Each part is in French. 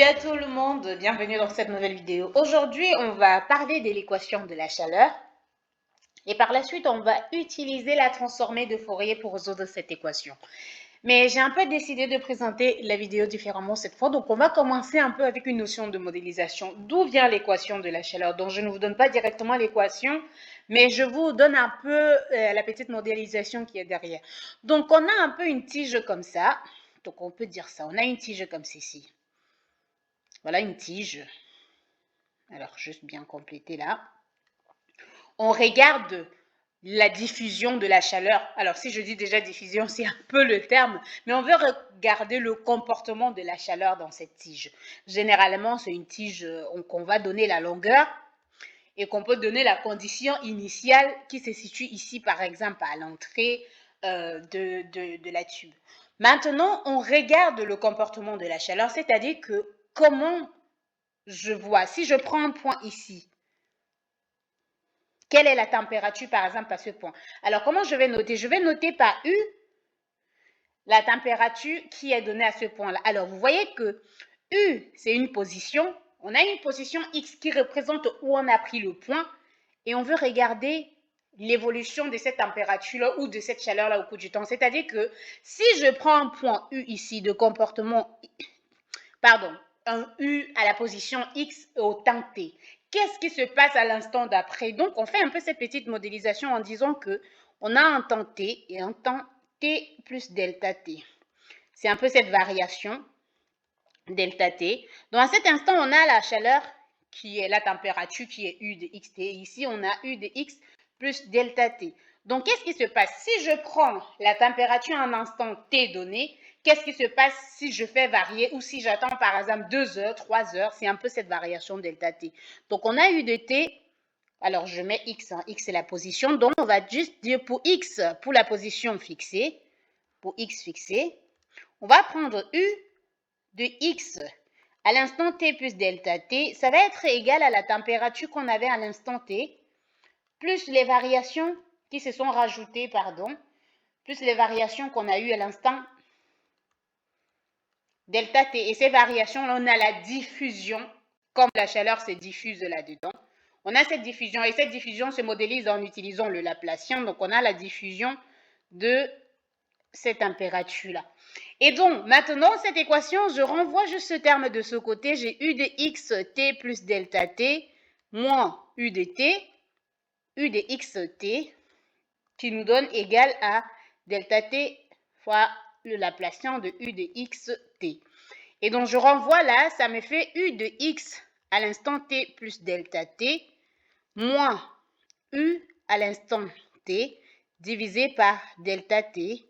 à tout le monde, bienvenue dans cette nouvelle vidéo. Aujourd'hui, on va parler de l'équation de la chaleur et par la suite, on va utiliser la transformée de Fourier pour résoudre cette équation. Mais j'ai un peu décidé de présenter la vidéo différemment cette fois, donc on va commencer un peu avec une notion de modélisation. D'où vient l'équation de la chaleur? Donc je ne vous donne pas directement l'équation, mais je vous donne un peu la petite modélisation qui est derrière. Donc on a un peu une tige comme ça, donc on peut dire ça, on a une tige comme ceci. Voilà une tige. Alors, juste bien compléter là. On regarde la diffusion de la chaleur. Alors, si je dis déjà diffusion, c'est un peu le terme, mais on veut regarder le comportement de la chaleur dans cette tige. Généralement, c'est une tige qu'on va donner la longueur et qu'on peut donner la condition initiale qui se situe ici, par exemple, à l'entrée de la tube. Maintenant, on regarde le comportement de la chaleur, c'est-à-dire que comment je vois, si je prends un point ici, quelle est la température par exemple à ce point? Alors comment je vais noter? Je vais noter par U la température qui est donnée à ce point-là. Alors vous voyez que U c'est une position, on a une position X qui représente où on a pris le point et on veut regarder l'évolution de cette température-là ou de cette chaleur-là au cours du temps. C'est-à-dire que si je prends un point U ici de comportement, pardon, un U à la position X au temps T. Qu'est-ce qui se passe à l'instant d'après? Donc, on fait un peu cette petite modélisation en disant que on a un temps T et un temps T plus delta T. C'est un peu cette variation delta T. Donc, à cet instant, on a la chaleur qui est la température qui est U de xt. Ici, on a U de x plus delta T. Donc, qu'est-ce qui se passe? Si je prends la température à un instant T donné, qu'est-ce qui se passe si je fais varier ou si j'attends par exemple 2 heures, 3 heures? C'est un peu cette variation delta T. Donc, on a U de T. Alors, je mets X. X, c'est la position. Donc, on va juste dire pour X, pour la position fixée, pour X fixé, on va prendre U de X à l'instant T plus delta T. Ça va être égal à la température qu'on avait à l'instant T, plus les variations qui se sont rajoutées, plus les variations qu'on a eues à l'instant delta T. Et ces variations-là, on a la diffusion, comme la chaleur se diffuse là-dedans. On a cette diffusion, et cette diffusion se modélise en utilisant le Laplacien. Donc, on a la diffusion de cette température-là. Et donc, maintenant, cette équation, je renvoie juste ce terme de ce côté. J'ai U de x t plus delta t moins U de t, U de x t, qui nous donne égal à delta t fois le Laplacien de U de x t. Et donc, je renvoie là, ça me fait U de x à l'instant t plus delta t moins U à l'instant t divisé par delta t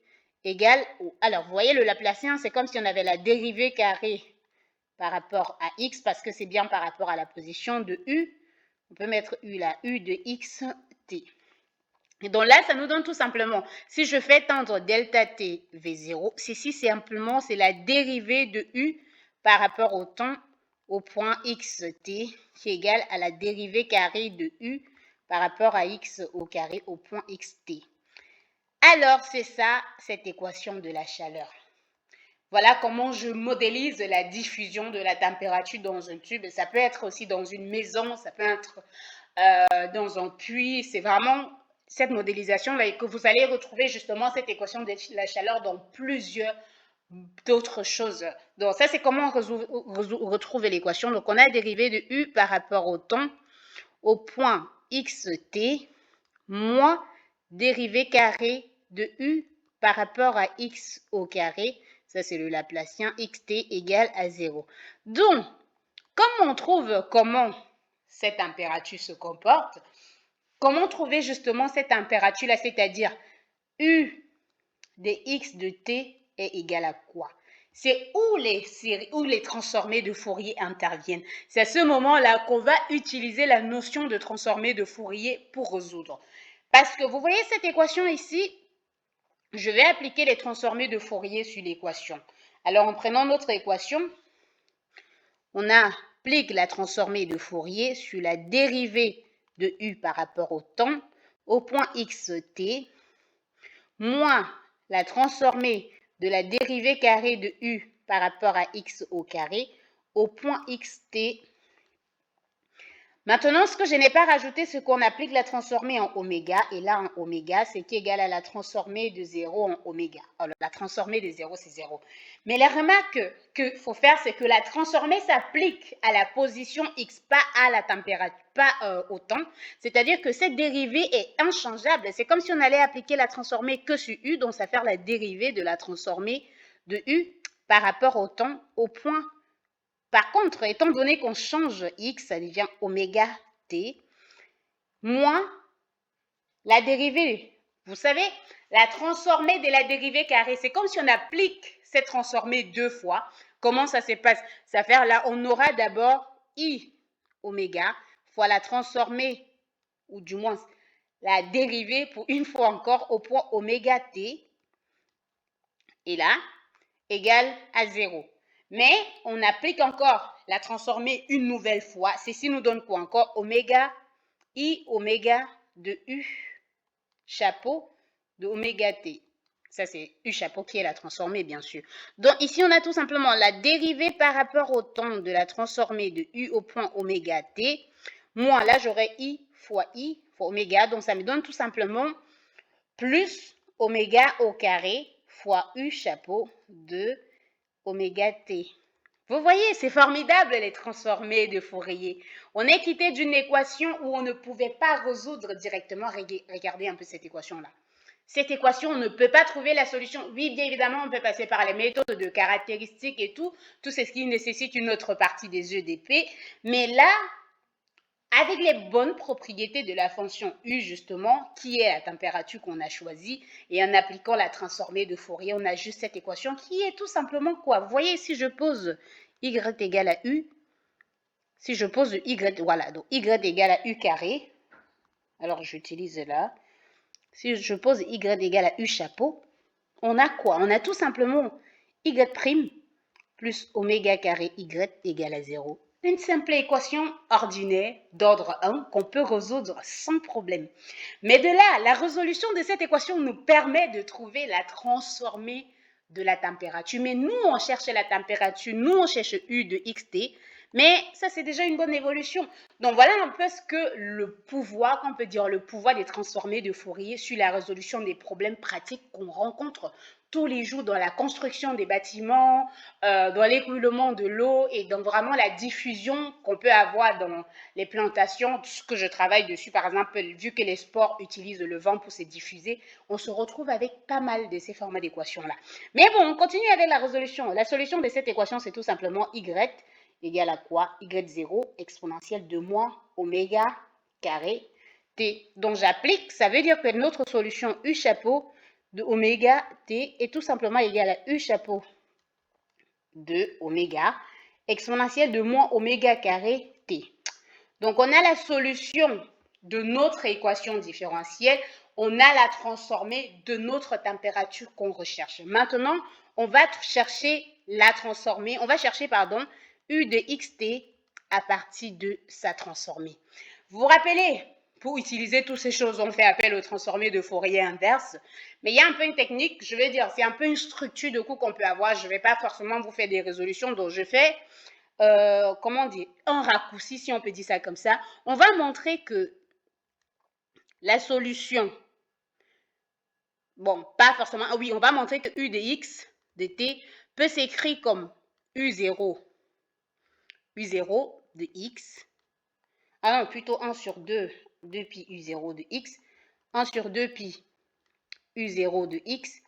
égale au... Alors, vous voyez, le Laplacien, c'est comme si on avait la dérivée carrée par rapport à x, parce que c'est bien par rapport à la position de U. On peut mettre U là, U de x t. Et donc là, ça nous donne tout simplement, si je fais tendre delta t v0, ceci simplement, c'est la dérivée de U par rapport au temps au point xt, qui est égal à la dérivée carrée de U par rapport à x au carré au point xt. Alors, c'est ça, cette équation de la chaleur. Voilà comment je modélise la diffusion de la température dans un tube. Ça peut être aussi dans une maison, ça peut être dans un puits. C'est vraiment cette modélisation-là que vous allez retrouver justement cette équation de la chaleur dans plusieurs d'autres choses. Donc, ça, c'est comment on retrouve l'équation. Donc, on a dérivé de U par rapport au temps au point xt moins dérivée carrée de U par rapport à x au carré. Ça, c'est le Laplacien xt égale à 0. Donc, comme on trouve comment cette température se comporte, comment trouver justement cette température-là, c'est-à-dire U de x de t est égal à quoi? C'est où les transformés de Fourier interviennent. C'est à ce moment-là qu'on va utiliser la notion de transformé de Fourier pour résoudre. Parce que vous voyez cette équation ici, je vais appliquer les transformés de Fourier sur l'équation. Alors, en prenant notre équation, on applique la transformée de Fourier sur la dérivée de U par rapport au temps au point xt moins la transformée de la dérivée carrée de U par rapport à x au carré au point xt. Maintenant, ce que je n'ai pas rajouté, c'est qu'on applique la transformée en oméga. Et là, en oméga, c'est qui est égal à la transformée de 0 en oméga. Alors, la transformée de 0, c'est 0. Mais la remarque qu'il faut faire, c'est que la transformée s'applique à la position x, pas à la température, pas au temps. C'est-à-dire que cette dérivée est inchangeable. C'est comme si on allait appliquer la transformée que sur u, donc ça fait la dérivée de la transformée de u par rapport au temps, au point. Par contre, étant donné qu'on change x, ça devient oméga t, moins la dérivée. Vous savez, la transformée de la dérivée carrée, c'est comme si on applique cette transformée deux fois. Comment ça se passe? Ça fait là, on aura d'abord i oméga fois la transformée, ou du moins la dérivée pour une fois encore au point oméga t, et là, égale à 0. Mais on applique encore la transformée une nouvelle fois. Ceci nous donne quoi encore? Oméga, i oméga de u chapeau de oméga t. Ça, c'est u chapeau qui est la transformée, bien sûr. Donc, ici, on a tout simplement la dérivée par rapport au temps de la transformée de u au point oméga t. Moi, là, j'aurai i fois oméga. Donc, ça me donne tout simplement plus oméga au carré fois u chapeau de oméga t. Vous voyez, c'est formidable les transformées de Fourier. On est quitté d'une équation où on ne pouvait pas résoudre directement. Regardez un peu cette équation-là. Cette équation, on ne peut pas trouver la solution. Oui, bien évidemment, on peut passer par les méthodes de caractéristiques et tout ce qui nécessite une autre partie des EDP. Mais là, avec les bonnes propriétés de la fonction u, justement, qui est la température qu'on a choisie, et en appliquant la transformée de Fourier, on a juste cette équation qui est tout simplement quoi? Vous voyez, si je pose y égale à u, si je pose y, voilà, donc y égale à u carré, alors j'utilise là, si je pose y égale à u chapeau, on a quoi? On a tout simplement y' plus oméga carré y égale à 0. Une simple équation ordinaire d'ordre 1 qu'on peut résoudre sans problème. Mais de là, la résolution de cette équation nous permet de trouver la transformée de la température. Mais nous, on cherche la température, nous, on cherche U de xt, mais ça, c'est déjà une bonne évolution. Donc, voilà un peu ce que le pouvoir, qu'on peut dire, le pouvoir des transformées de Fourier sur la résolution des problèmes pratiques qu'on rencontre tous les jours dans la construction des bâtiments, dans l'écoulement de l'eau et dans vraiment la diffusion qu'on peut avoir dans les plantations, ce que je travaille dessus, par exemple, vu que les sports utilisent le vent pour se diffuser, on se retrouve avec pas mal de ces formats d'équations-là. Mais bon, on continue avec la résolution. La solution de cette équation, c'est tout simplement y égale à quoi? Y0 exponentielle de moins oméga carré t. Donc j'applique, ça veut dire que notre solution U chapeau de oméga t est tout simplement égal à U chapeau de oméga exponentielle de moins oméga carré t. Donc, on a la solution de notre équation différentielle, on a la transformée de notre température qu'on recherche. Maintenant, on va chercher la transformée, on va chercher, pardon, U de xt à partir de sa transformée. Vous vous rappelez, pour utiliser toutes ces choses, on fait appel aux transformées de Fourier inverse. Mais il y a un peu une technique, je vais dire, c'est un peu une structure de coup qu'on peut avoir. Je ne vais pas forcément vous faire des résolutions, donc je fais, comment dire, un raccourci, si on peut dire ça comme ça. On va montrer que la solution, bon, pas forcément, oui, on va montrer que U de x de t peut s'écrire comme U0 de x. Ah non, plutôt 1 sur 2 pi U0 de x, 1 sur 2 pi U0 de x,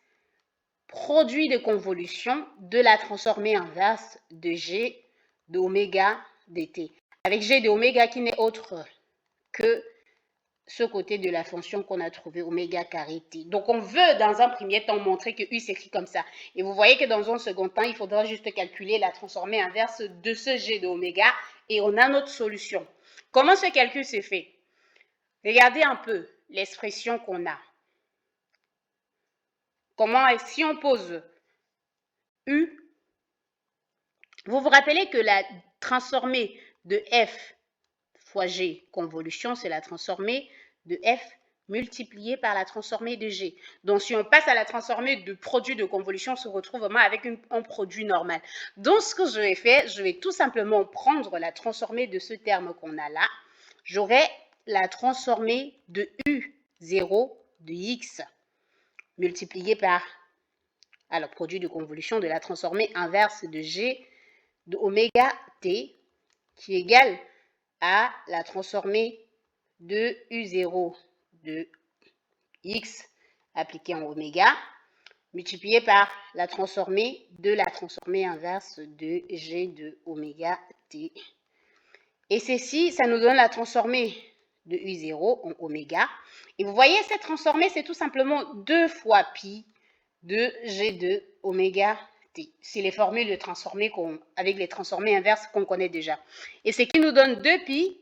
produit de convolution de la transformée inverse de G de oméga dt. Avec G de oméga qui n'est autre que ce côté de la fonction qu'on a trouvé oméga carré t. Donc, on veut dans un premier temps montrer que U s'écrit comme ça. Et vous voyez que dans un second temps, il faudra juste calculer la transformée inverse de ce G de oméga et on a notre solution. Comment ce calcul se fait? Regardez un peu l'expression qu'on a. Comment, si on pose U, vous vous rappelez que la transformée de f fois g convolution, c'est la transformée de f multiplié par la transformée de G. Donc, si on passe à la transformée de produit de convolution, on se retrouve vraiment avec un produit normal. Donc, ce que je vais faire, je vais tout simplement prendre la transformée de ce terme qu'on a là. J'aurai la transformée de U0 de X multiplié par le produit de convolution de la transformée inverse de G de oméga T qui est égale à la transformée de U0 de X appliquée en oméga multiplié par la transformée de la transformée inverse de G de oméga T. Et ceci, ça nous donne la transformée de U0 en oméga. Et vous voyez, cette transformée, c'est tout simplement 2 fois pi de G de oméga T. C'est les formules de transformée avec les transformées inverses qu'on connaît déjà. Et ce qui nous donne 2 pi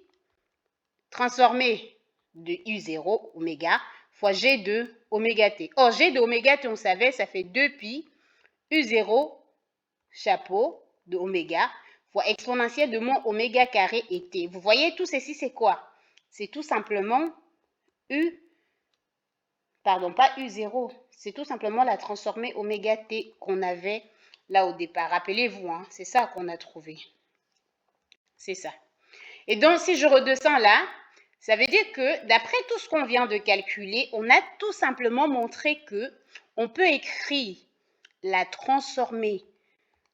transformée de U0 oméga fois G de oméga T. Or, G de oméga T, on savait, ça fait 2 pi U0 chapeau de oméga fois exponentielle de moins oméga carré et T. Vous voyez, tout ceci, c'est quoi? C'est tout simplement pas U0, c'est tout simplement la transformée oméga T qu'on avait là au départ. Rappelez-vous, hein, c'est ça qu'on a trouvé. C'est ça. Et donc, si je redescends là, ça veut dire que d'après tout ce qu'on vient de calculer, on a tout simplement montré que on peut écrire la transformée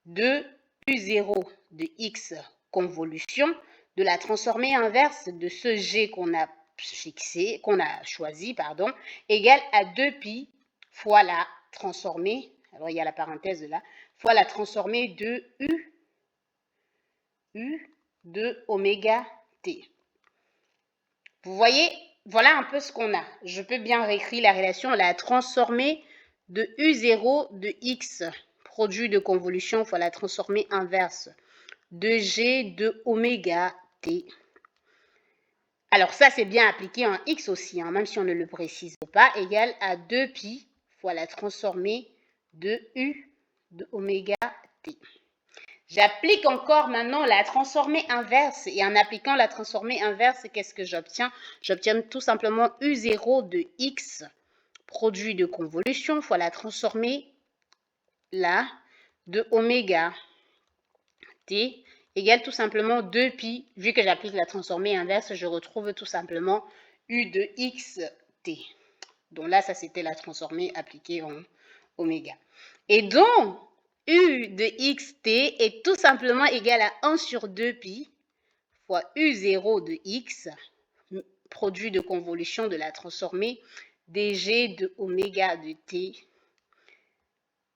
de U0 de X convolution de la transformée inverse de ce G qu'on a choisi, égale à 2 pi fois la transformée, alors il y a la parenthèse là, fois la transformée de U de oméga T. Vous voyez, voilà un peu ce qu'on a. Je peux bien réécrire la relation, la transformée de U0 de X, produit de convolution fois la transformée inverse de G de oméga T. Alors ça, c'est bien appliqué en X aussi, hein, même si on ne le précise pas, égale à 2 pi fois la transformée de U de oméga T. J'applique encore maintenant la transformée inverse. Et en appliquant la transformée inverse, qu'est-ce que j'obtiens? J'obtiens tout simplement U0 de X, produit de convolution, fois la transformée là de oméga T, égale tout simplement 2 pi. Vu que j'applique la transformée inverse, je retrouve tout simplement U de X T. Donc là, ça c'était la transformée appliquée en oméga. Et donc, U de xt est tout simplement égal à 1 sur 2 pi fois U0 de x, produit de convolution de la transformée dg de oméga de t.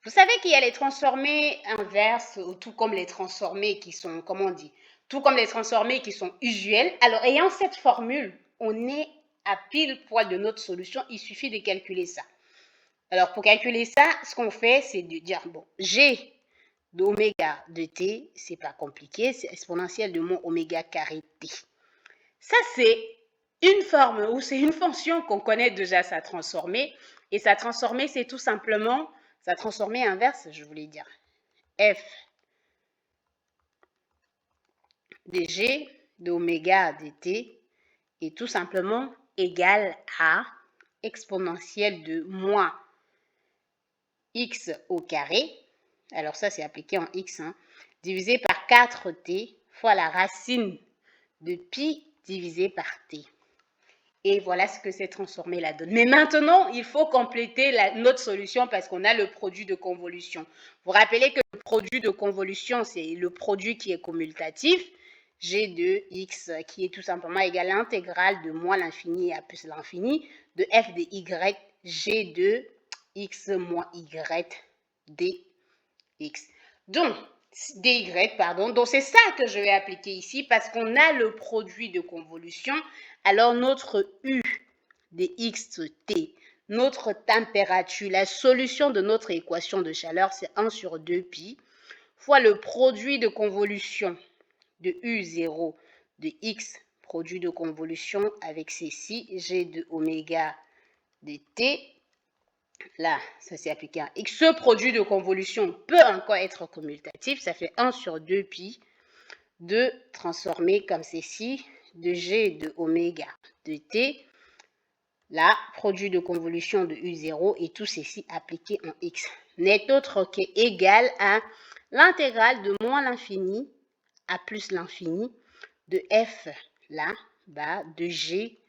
Vous savez qu'il y a les transformées inverses, tout comme les transformées qui sont, comment on dit, tout comme les transformées qui sont usuelles. Alors, ayant cette formule, on est à pile poil de notre solution. Il suffit de calculer ça. Alors, pour calculer ça, ce qu'on fait, c'est de dire, bon, G d'oméga de t, c'est pas compliqué, c'est exponentielle de moins oméga carré t. Ça, c'est une forme ou c'est une fonction qu'on connaît déjà sa transformée. Et sa transformée, c'est tout simplement sa transformée inverse, je voulais dire. F de G d'oméga de t est tout simplement égal à exponentielle de moins x au carré, alors ça c'est appliqué en x, hein, divisé par 4t fois la racine de pi divisé par t. Et voilà ce que cette transformée la donne. Mais maintenant, il faut compléter notre solution parce qu'on a le produit de convolution. Vous rappelez que le produit de convolution, c'est le produit qui est commutatif, g de x, qui est tout simplement égal à l'intégrale de moins l'infini à plus l'infini de f de y, g de x moins y dx. Donc, donc c'est ça que je vais appliquer ici parce qu'on a le produit de convolution. Alors, notre U de xt, notre température, la solution de notre équation de chaleur, c'est 1 sur 2 pi fois le produit de convolution de U0 de x, produit de convolution avec ceci, g de oméga de t. Là, ça s'est appliqué à x. Ce produit de convolution peut encore être commutatif. Ça fait 1 sur 2 pi de transformer comme ceci de g de oméga de t là, produit de convolution de U0 et tout ceci appliqué en X n'est autre qu'égal à l'intégrale de moins l'infini à plus l'infini de F là, bas, de G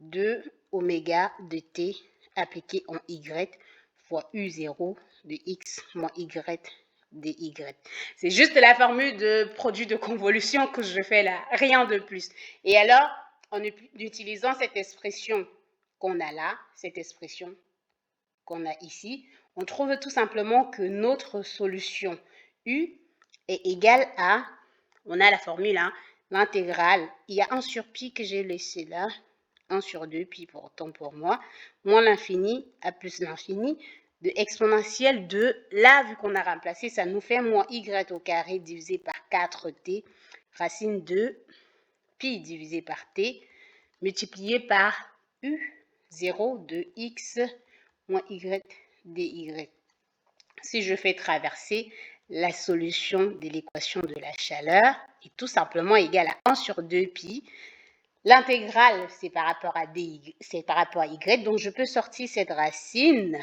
de oméga de T appliqué en Y fois U0 de X moins Y de Y. C'est juste la formule de produit de convolution que je fais là, rien de plus. Et alors, en utilisant cette expression qu'on a là, cette expression qu'on a ici, on trouve tout simplement que notre solution U est égale à, on a la formule, hein, l'intégrale, il y a 1 sur pi que j'ai laissé là, 1 sur 2 pi pourtant pour moi, moins l'infini à plus l'infini de exponentielle de, là vu qu'on a remplacé, ça nous fait moins y au carré divisé par 4t, racine de pi divisé par t, multiplié par u0 de x moins y dy. Si je fais traverser, la solution de l'équation de la chaleur est tout simplement égale à 1 sur 2 pi. L'intégrale, c'est par rapport à dy, c'est par rapport à y, donc je peux sortir cette racine,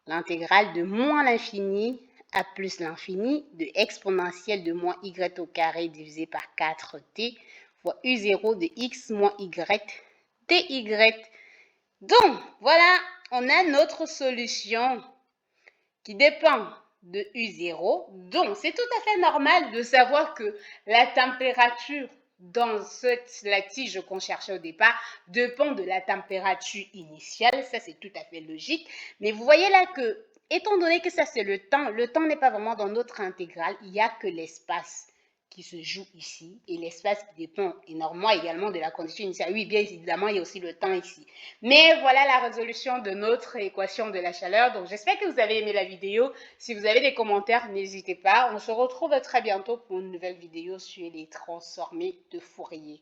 l'intégrale de moins l'infini à plus l'infini de exponentielle de moins y au carré divisé par 4t fois u0 de x moins y dy. Donc, voilà, on a notre solution qui dépend de U0. Donc, c'est tout à fait normal de savoir que la température dans la tige qu'on cherchait au départ dépend de la température initiale. Ça, c'est tout à fait logique. Mais vous voyez là que, étant donné que ça, c'est le temps n'est pas vraiment dans notre intégrale. Il n'y a que l'espace qui se joue ici et l'espace qui dépend énormément également de la condition initiale. Oui, bien évidemment, il y a aussi le temps ici. Mais voilà la résolution de notre équation de la chaleur. Donc, j'espère que vous avez aimé la vidéo. Si vous avez des commentaires, n'hésitez pas. On se retrouve très bientôt pour une nouvelle vidéo sur les transformés de Fourier.